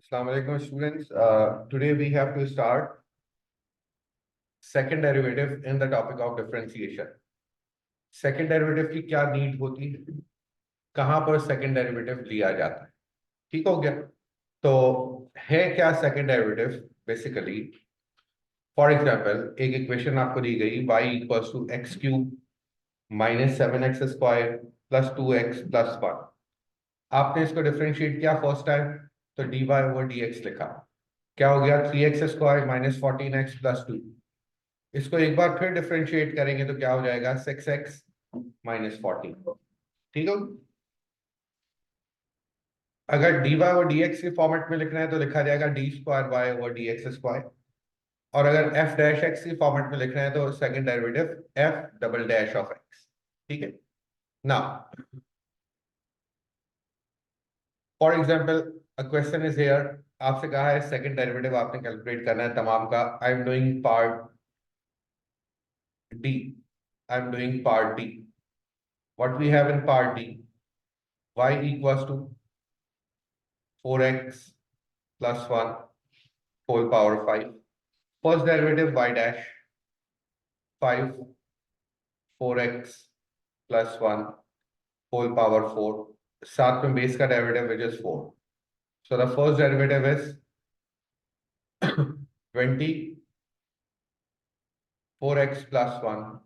Assalamu alaikum students. Today we have to start second derivative in the topic of differentiation. Second derivative की क्या need होती है, कहाँ पर second derivative लिया जाता है, ठीक हो गया। तो है क्या second derivative? Basically, for example, एक इक्वेशन आपको दी गई y equals to x cube minus 7x square plus 2x plus 1. आपने इसको डिफरेंशिएट किया फर्स्ट टाइम, तो dy over dx लिखा, क्या हो गया 3x square minus 14x plus 2। इसको एक बार फिर डिफरेंशिएट करेंगे तो क्या हो जाएगा 6x माइनस 14। ठीक है। अगर dy ओवर dx के फॉर्मेट में लिखना है तो लिखा जाएगा d square y over dx square, और अगर f डैश x के फॉर्मेट में लिखना है तो second derivative f double dash of x। ठीक है ना। For example a question is here, आपसे कहा है सेकंड डेरिवेटिव आपने कैलकुलेट करना है तमाम का। I am doing part D. I'm doing part D. What we have in part D? Y equals to 4x plus 1 whole power 5. First derivative y dash 5 4x plus 1 whole power 4. साथ में base का derivative which is 4. So the first derivative is 20 4x plus 1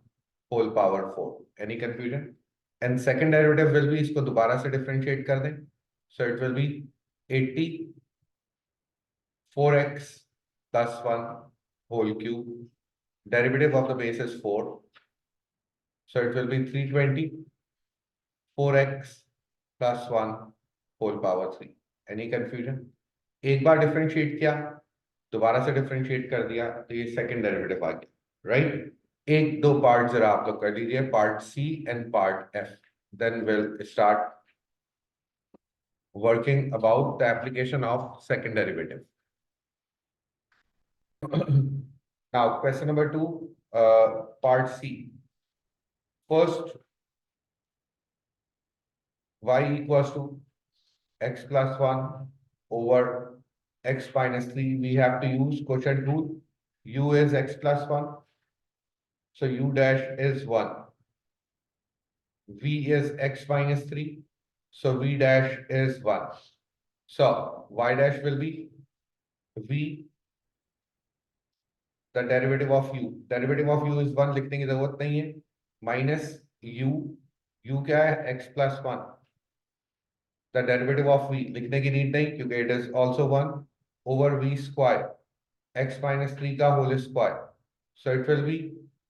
whole power 4. Any confusion? And second derivative will be, इसको दोबारा से differentiate कर दें. So it will be 80 4x plus 1 whole cube. Derivative of the base is 4. So it will be 320 4x plus 1 whole power 3. Any confusion? एक बार differentiate किया, दोबारा से differentiate कर दिया, तो ये सेकंड डेरिवेटिव आ गया, राइट। एक दो पार्ट जरा आप लोग कर लीजिए, part C and part F, then will start working about the application of second derivative. Now, question number 2, part C. First, y equals to x plus 1 over x minus 3. We have to use quotient rule. U is x plus 1. So u dash is 1. V is x minus 3. So v dash is 1. So y dash will be v, the derivative of u. Derivative of u is 1, लिखने की जरूरत नहीं है, minus u. u क्या है? x plus 1. The derivative of v लिखने की need नहीं क्योंकि it is also 1 over v square x minus 3 का whole square. So it will be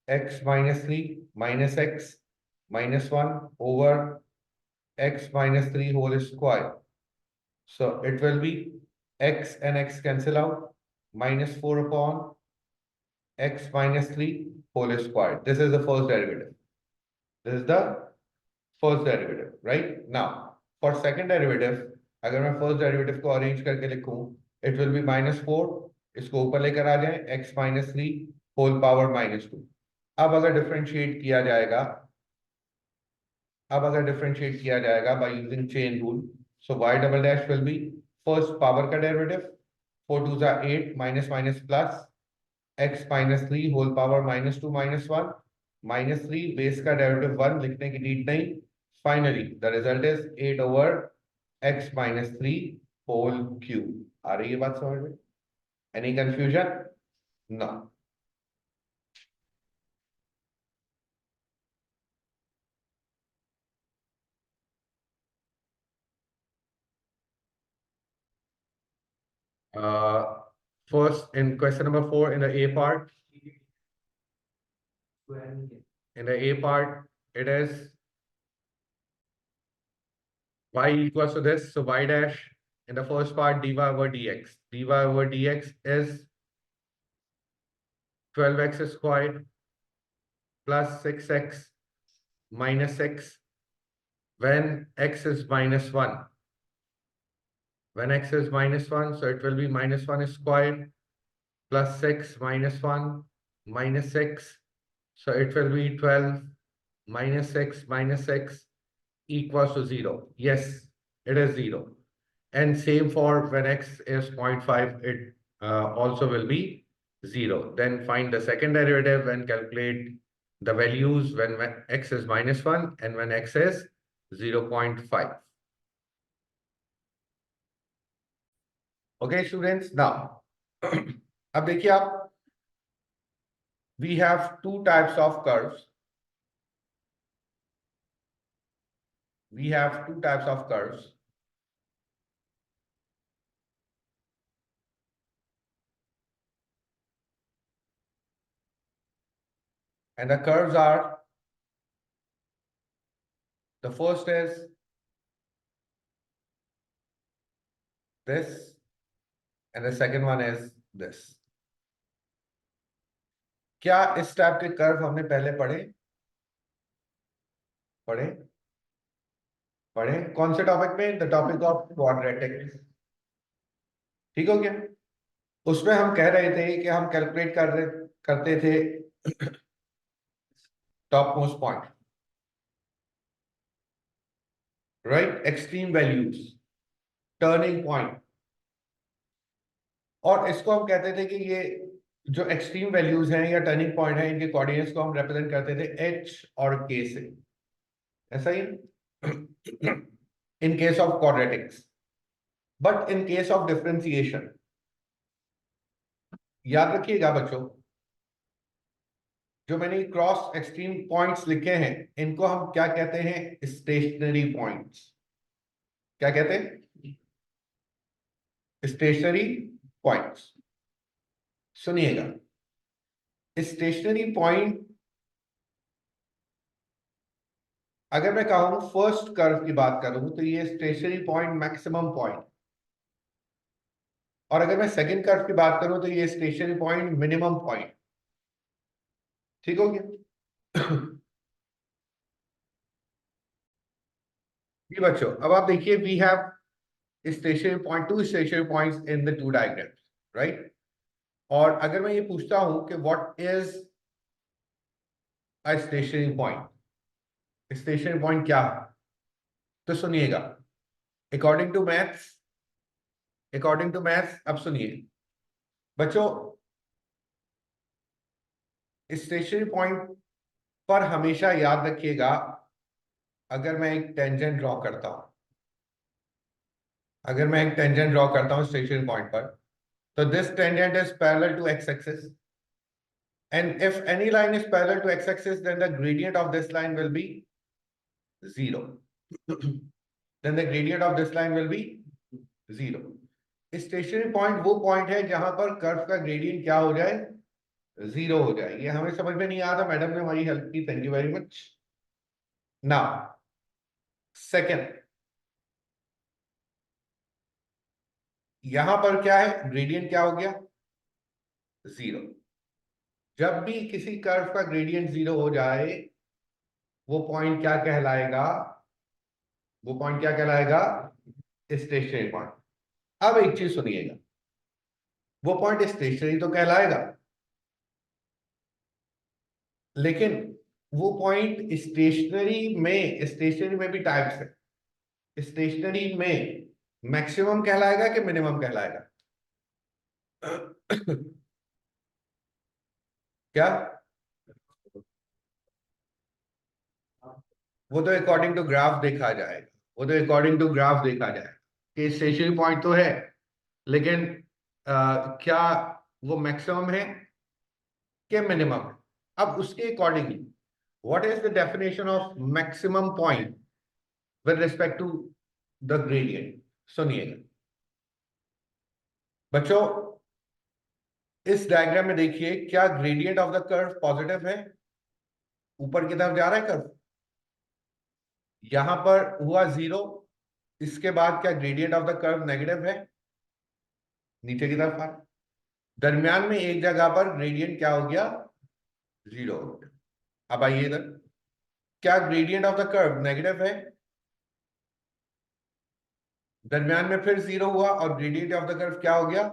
x minus 3 minus x minus 1 over x minus 3 whole square. So it will be x and x cancel out, minus 4 upon x minus 3 whole square. This is the first derivative. This is the first derivative, right? Now, for second derivative, अगर मैं first derivative को arrange करके लिखूं, it will be minus 4, इसको ऊपर लेकर आ जाएं, x minus 3 whole power minus 2. अब अगर differentiate किया जाएगा, by using chain rule, so y double dash will be first power का derivative, 4 2s are 8, minus minus plus x minus 3 whole power minus 2 minus 1 minus 3 base का derivative 1, लिखने की need नहीं. Finally, the result is 8 over x minus 3 whole cube. आ रही है बात समझ में? Any confusion? No. First, in question number 4, in the A part, it is y equals to this. So y dash in the first part dy over dx. dy over dx is 12x squared plus 6x minus 6 when x is minus 1. When x is minus 1, so it will be minus 1 squared plus 6 minus 1 minus 6. So it will be 12 minus 6 equals to 0. Yes, it is 0. and same for when x is 0.5, it also will be 0. Then find the second derivative and calculate the values when x is -1 and when x is 0.5. Okay, students, now अब देखिए आप, we have two types of curves. We have two types of curves. And the curves are, the first is this, and the second one is this. क्या इस type के curve हमने पहले पढ़े? पढ़े कौन से टॉपिक में? The topic of quadratics. ठीक हो गया? उसमें हम कह रहे थे कि हम कैलकुलेट करते थे top most point, right, extreme values, turning point, और इसको हम कहते थे कि ये जो एक्सट्रीम वैल्यूज हैं या टर्निंग पॉइंट है, इनके कोऑर्डिनेट्स को हम रिप्रेजेंट करते थे h और k से, ऐसा ही in case of quadratics. But in case of differentiation, याद रखिएगा बच्चों, जो मैंने क्रॉस एक्सट्रीम पॉइंट्स लिखे हैं, इनको हम क्या कहते हैं? Stationary points. क्या कहते हैं? Stationary points. सुनिएगा, स्टेशनरी पॉइंट, अगर मैं कहूं फर्स्ट कर्व की बात करूं तो ये स्टेशनरी पॉइंट मैक्सिमम पॉइंट, और अगर मैं सेकंड कर्व की बात करूं तो ये स्टेशनरी पॉइंट मिनिमम पॉइंट। ठीक हो गया? जी बच्चों, अब आप देखिए, we have stationary point, two stationary points in the two diagrams, right? और अगर मैं ये पूछता हूं कि what is a stationary point, stationary point क्या है, तो सुनिएगा, अकॉर्डिंग टू मैथ्स, अब सुनिए बच्चों, स्टेशनरी पॉइंट पर हमेशा याद रखिएगा, अगर मैं एक टेंजेंट ड्रॉ करता हूं, स्टेशनरी पॉइंट पर, तो this tangent is parallel to x axis, and if any line is parallel to x-axis, then the gradient of this line will be 0. Then the gradient of this line will be 0. Stationary point वो point है जहां पर curve का gradient क्या हो जाए? 0 हो जाए। ये हमें समझ में नहीं आया था, मैडम ने हमारी हेल्प की, thank you very much. Now second, यहां पर क्या है? ग्रेडियंट क्या हो गया? 0। जब भी किसी कर्व का ग्रेडियंट 0 हो जाए, वो पॉइंट क्या कहलाएगा? Stationary point. अब एक चीज सुनिएगा, वो पॉइंट स्टेशनरी तो कहलाएगा, लेकिन वो पॉइंट स्टेशनरी में भी टाइप्स है। स्टेशनरी में मैक्सिमम कहलाएगा कि मिनिमम कहलाएगा? क्या? वो तो अकॉर्डिंग टू ग्राफ देखा जाएगा, कि स्टेशनरी पॉइंट तो है, लेकिन क्या वो मैक्सिमम है कि मिनिमम है? अब उसके accordingly, what is the definition of maximum point with respect to the gradient? सुनिएगा बच्चों, इस डायग्राम में देखिए, क्या gradient of the curve positive है? ऊपर की तरफ जा रहा है कर्व, यहां पर हुआ 0, इसके बाद क्या gradient of the curve negative है? नीचे की तरफ आ रहा है। दरमियान में एक जगह पर ग्रेडियंट क्या हो गया? 0 हो गया। अब आइए इधर, क्या gradient of the curve negative है? दरमियान में फिर 0 हुआ और ग्रेडियंट ऑफ द कर्व क्या हो गया?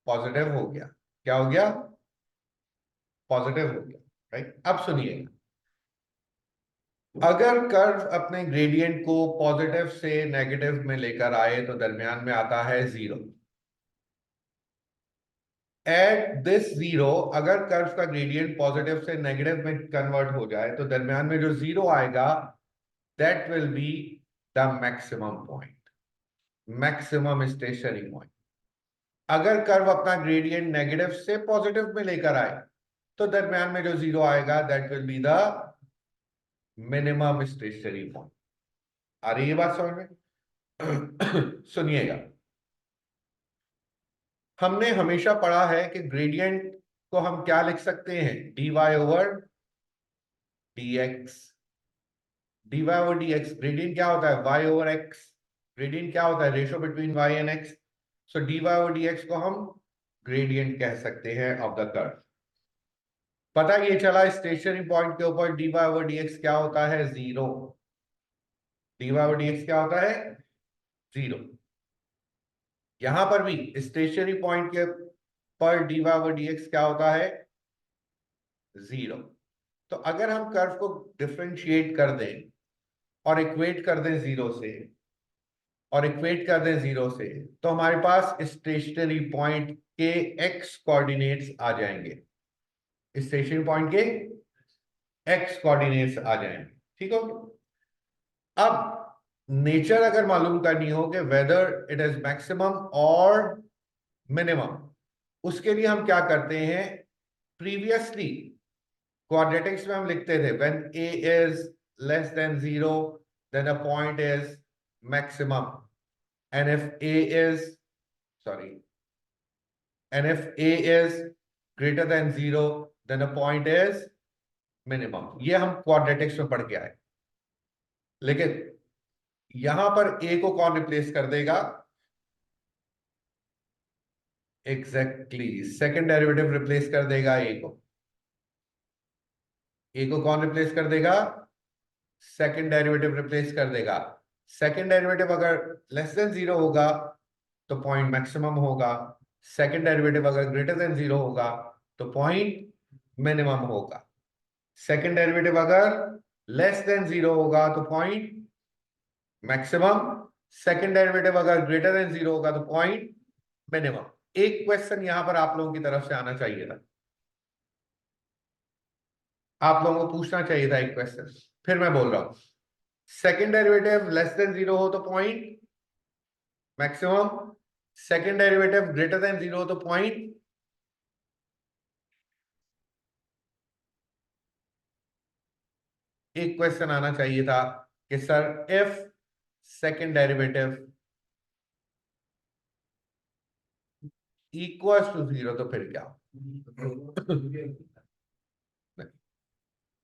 पॉजिटिव हो गया। क्या हो गया? पॉजिटिव हो गया, राइट? अब सुनिए, अगर कर्व अपने ग्रेडियंट को पॉजिटिव से नेगेटिव में लेकर आए तो दरमियान में आता है 0। एट दिस 0, अगर कर्व का ग्रेडियंट पॉजिटिव से नेगेटिव में कन्वर्ट हो जाए तो दरमियान में जो 0 आएगा, that will be the maximum point, maximum stationary point. अगर कर्व अपना ग्रेडियंट नेगेटिव से पॉजिटिव में लेकर आए तो दरमियान में जो 0 आएगा, that will be the minimum stationary point. आ रही है बात समझ में? सुनिएगा, हमने हमेशा पढ़ा है कि ग्रेडियंट को हम क्या लिख सकते हैं, dy over dx। dy over dx, gradient क्या होता है, y ओवर x। ग्रेडियंट क्या होता है, ratio between y and x। So dy over dx को हम ग्रेडियंट कह सकते हैं ऑफ द कर्व। पता ये चला स्टेशनरी पॉइंट के ऊपर dy ओवर dx क्या होता है, 0। dy ओवर dx क्या होता है, 0। यहां पर भी स्टेशनरी पॉइंट के पर dy ओवर dx क्या होता है, 0। तो अगर हम कर्व को डिफरेंशिएट कर दें और इक्वेट कर दें 0 से, और इक्वेट कर दें 0 से, तो हमारे पास स्टेशनरी पॉइंट के x कोऑर्डिनेट्स आ जाएंगे। स्टेशनरी पॉइंट के x कोऑर्डिनेट्स आ जाएंगे, ठीक हो। अब नेचर अगर मालूम करनी हो कि वेदर इट इज मैक्सिमम और मिनिमम, उसके लिए हम क्या करते हैं, प्रीवियसली क्वाड्रेटिक्स में हम लिखते थे when a is less than 0 then a point is maximum, and if a is sorry and if a is greater than 0 then a point is minimum। ये हम क्वाड्रेटिक्स में पढ़ के आए। लेकिन यहां पर a को कौन रिप्लेस कर देगा, एग्जैक्टली सेकंड डेरिवेटिव रिप्लेस कर देगा a को। a को कौन रिप्लेस कर देगा, सेकंड डेरिवेटिव रिप्लेस कर देगा। सेकंड डेरिवेटिव अगर लेस देन 0 होगा तो पॉइंट मैक्सिमम होगा। सेकंड डेरिवेटिव अगर ग्रेटर देन 0 होगा तो पॉइंट मिनिमम होगा। सेकंड डेरिवेटिव अगर लेस देन 0 होगा तो पॉइंट मैक्सिमम। सेकंड डेरिवेटिव अगर ग्रेटर देन 0 होगा तो पॉइंट मिनिमम। एक क्वेश्चन यहां पर आप लोगों की तरफ से आना चाहिए था, आप लोगों को पूछना चाहिए था एक क्वेश्चन। फिर मैं बोल रहा हूं, सेकंड डेरिवेटिव लेस देन 0 हो तो point maximum, second derivative greater than 0 हो तो पॉइंट। एक क्वेश्चन आना चाहिए था कि sir if second derivative equals to 0 तो फिर क्या।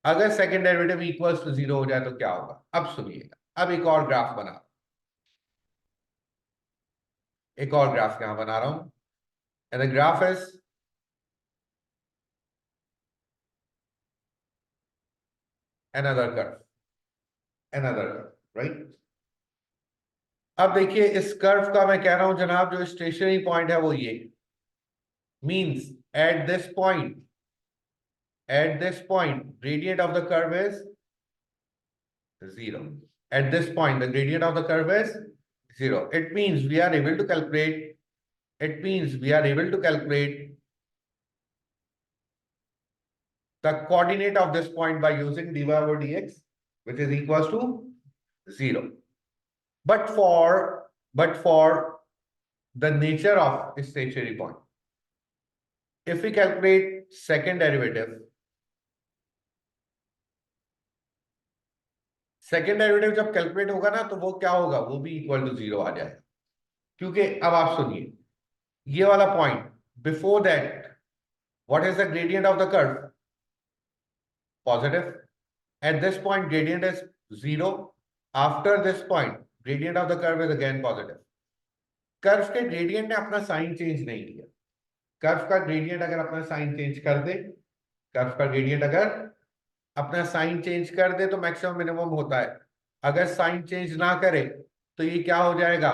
अगर सेकंड डेरिवेटिव इक्वल्स टू 0 हो जाए तो क्या होगा, अब सुनिएगा। अब एक और ग्राफ बना, एक और ग्राफ यहां बना रहा हूं, and the graph is another curve, another curve, right। अब देखिए इस कर्व का मैं कह रहा हूं जनाब, जो स्टेशनरी पॉइंट है वो ये means at this point, at this point gradient of the curve is 0। At this point the gradient of the curve is 0। It means we are able to calculate, it means we are able to calculate the coordinate of this point by using dy over dx, which is equals to 0। But for the nature of stationary point, if we calculate second derivative, second derivative जब calculate होगा ना तो वो क्या होगा, वो भी equal to 0 आ जाएगा। क्योंकि अब आप सुनिए, ये वाला point before that what is the gradient of the curve, positive. At this point gradient is 0। After this point gradient of the curve is again positive. Curve के ग्रेडियंट ने अपना साइन चेंज नहीं किया। कर्व का gradient अगर अपना sign change कर दे, curve का ग्रेडियंट अगर अपना साइन चेंज कर दे तो मैक्सिमम मिनिमम होता है। अगर साइन चेंज ना करे तो ये क्या हो जाएगा,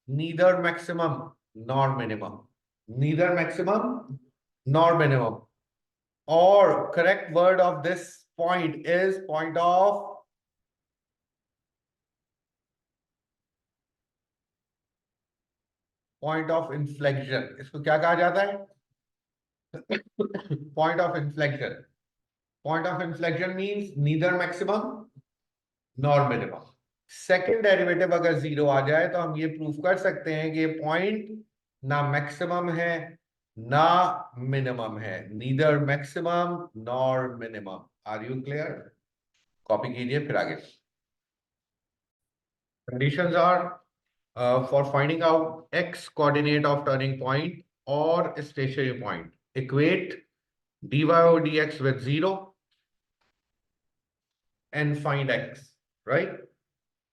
neither maximum nor minimum, neither maximum nor minimum. और correct word of this point is point of point of inflection, इसको क्या कहा जाता है? Point of inflection. Point of inflection means neither maximum nor minimum. Second derivative अगर zero आ जाए तो हम ये प्रूव कर सकते हैं कि ये पॉइंट ना मैक्सिमम है ना मिनिमम है. Neither maximum nor minimum. Are you clear? Copy कीजिए फिर आगे. Conditions are for finding out x coordinate of turning point or stationary point, equate dy over dx with 0 and find x, right?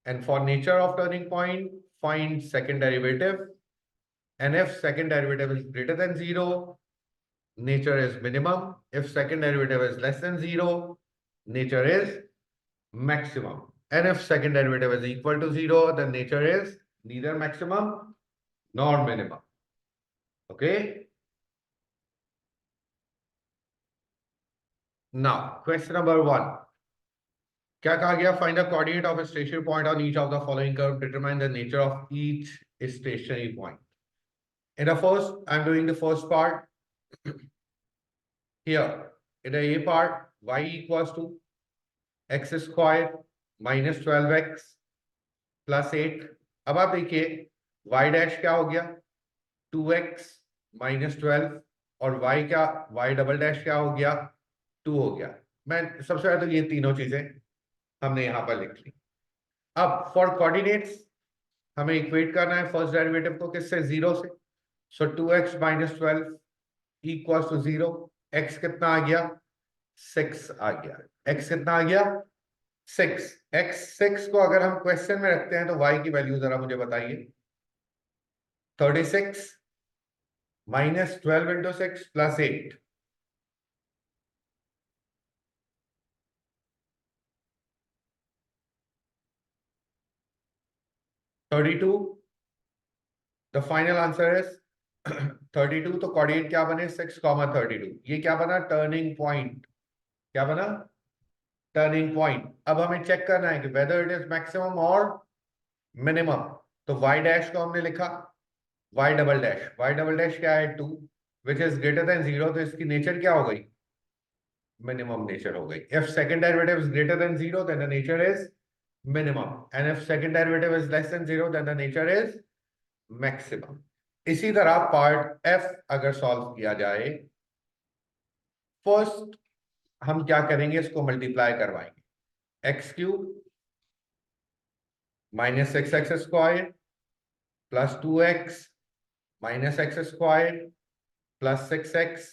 And for nature of turning point, find second derivative, and if second derivative is greater than 0, nature is minimum. If second derivative is less than 0, nature is maximum. And if second derivative is equal to 0, then nature is neither maximum nor minimum. Okay. Now, question number 1. क्या कहा गया? Find the coordinate of a stationary point on each of the following curve. Determine the nature of each stationary point. In the first, I'm doing the first part. Here, in the A part, y equals to x square minus 12x plus 8. अब आप देखिए y dash क्या हो गया? 2x minus 12. और y क्या? y double dash क्या हो गया? 2 हो गया. मैं सबसे पहले तो ये तीनों चीजें हमने यहां पर लिख ली. अब फॉर कोऑर्डिनेट्स हमें इक्वेट करना है फर्स्ट डेरिवेटिव को किससे? 0 से. So 2x minus 12 equals to 0. x कितना आ गया? 6 आ गया. x कितना आ गया? 6. x6 को अगर हम क्वेश्चन में रखते हैं तो y की वैल्यू जरा मुझे बताइए. 36 minus 12 into 6 plus 8. 32. The final answer is 32. तो कोऑर्डिनेट क्या बने? 6, 32. ये क्या बना? Turning point. क्या बना? Turning point. अब हमें चेक करना है कि वेदर इट इज मैक्सिमम और मिनिमम. तो y डैश को हमने लिखा y double dash. y double dash क्या है? 2 विच इज ग्रेटर देन 0. तो इसकी नेचर क्या हो गई? मिनिमम नेचर हो गई. If second derivative is greater than 0 then the nature is minimum. And if second derivative is less than 0 then the nature is maximum. इसी तरह पार्ट f अगर सॉल्व किया जाए, फर्स्ट हम क्या करेंगे? इसको मल्टीप्लाई करवाएंगे. x³ minus 6x square plus 2x minus x square plus 6x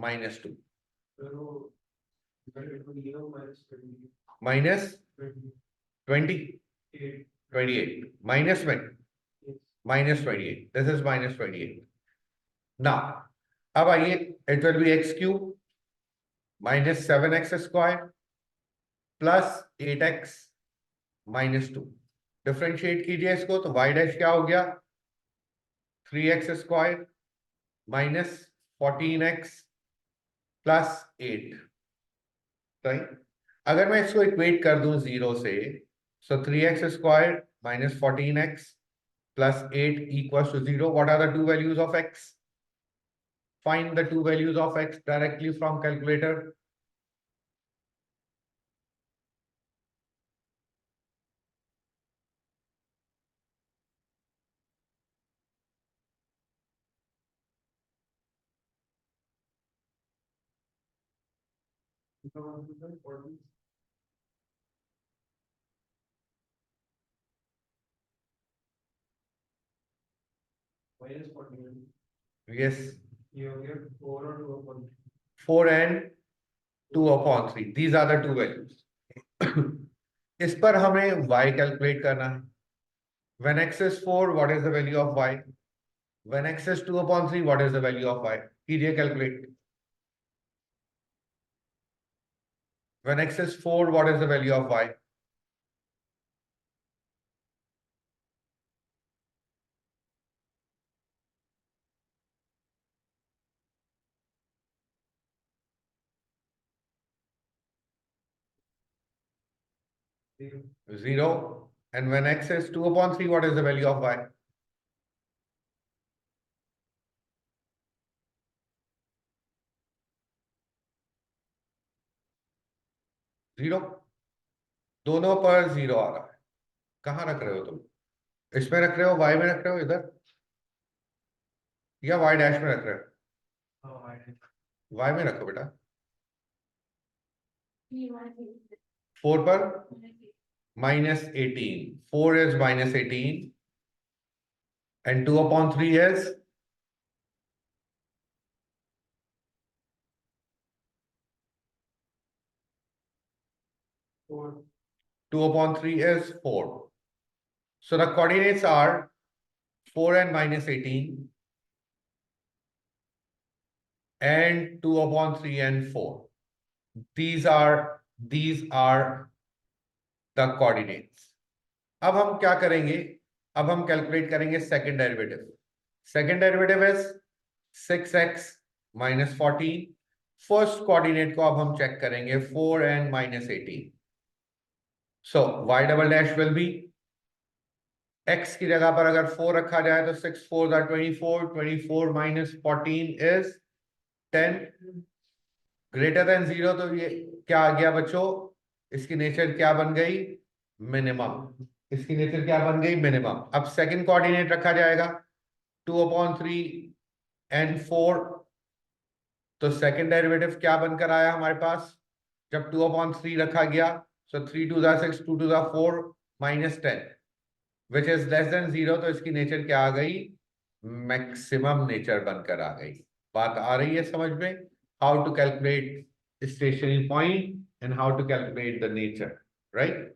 minus 2 minus 20 28 minus 20 minus 28. This is minus 28. Now अब आइए, it will be x³ minus 7x square plus 8x minus 2. Differentiate कीजिए इसको तो y dash क्या हो गया? 3x square minus 14x plus 8. सही. अगर मैं इसको इक्वेट कर दूं 0 से, so 3x square minus 14x plus 8 equals to 0. What are the two values of x? Find the two values of x directly from calculator. Yes. 4 and 2/3. These are the two values. इस पर हमें y calculate करना है. When x is 4, what is the value of y? When x is 2/3, what is the value of y? कीजिए calculate. When x is 4, what is the value of y? Zero. 0. And when x is 2/3, what is the value of y? 0, दोनों पर 0 आ रहा है। कहाँ रख रहे हो तुम? इसमें रख रहे हो, y में रख रहे हो इधर, या y डैश में रख रहे हो? y में रखो बेटा। 4 पर -18, 4 is -18 and 2/3 is 2/3 is 4. So the coordinates are 4 and -18 and 2/3 and 4. These are the coordinates. अब हम क्या करेंगे? अब हम कैलकुलेट करेंगे second derivative. Second derivative is 6x - 14। First coordinate को अब हम चेक करेंगे, 4 and -18। So y double dash will be, x की जगह पर अगर 4 रखा जाए तो 6 4 24, 24 - 14 is 10, ग्रेटर देन 0। तो ये क्या आ गया बच्चों? इसकी नेचर क्या बन गई? मिनिमम। इसकी नेचर क्या बन गई? मिनिमम। अब सेकंड कोऑर्डिनेट रखा जाएगा 2/3 and 4। तो सेकंड डेरिवेटिव क्या बनकर आया हमारे पास जब 2/3 रखा गया? सो 3 2 6, 2 2 4 -10 विच इज लेस देन 0। तो इसकी नेचर क्या आ गई? मैक्सिमम नेचर बनकर आ गई। बात आ रही है समझ में? How to calculate stationary point and how to calculate the nature, right?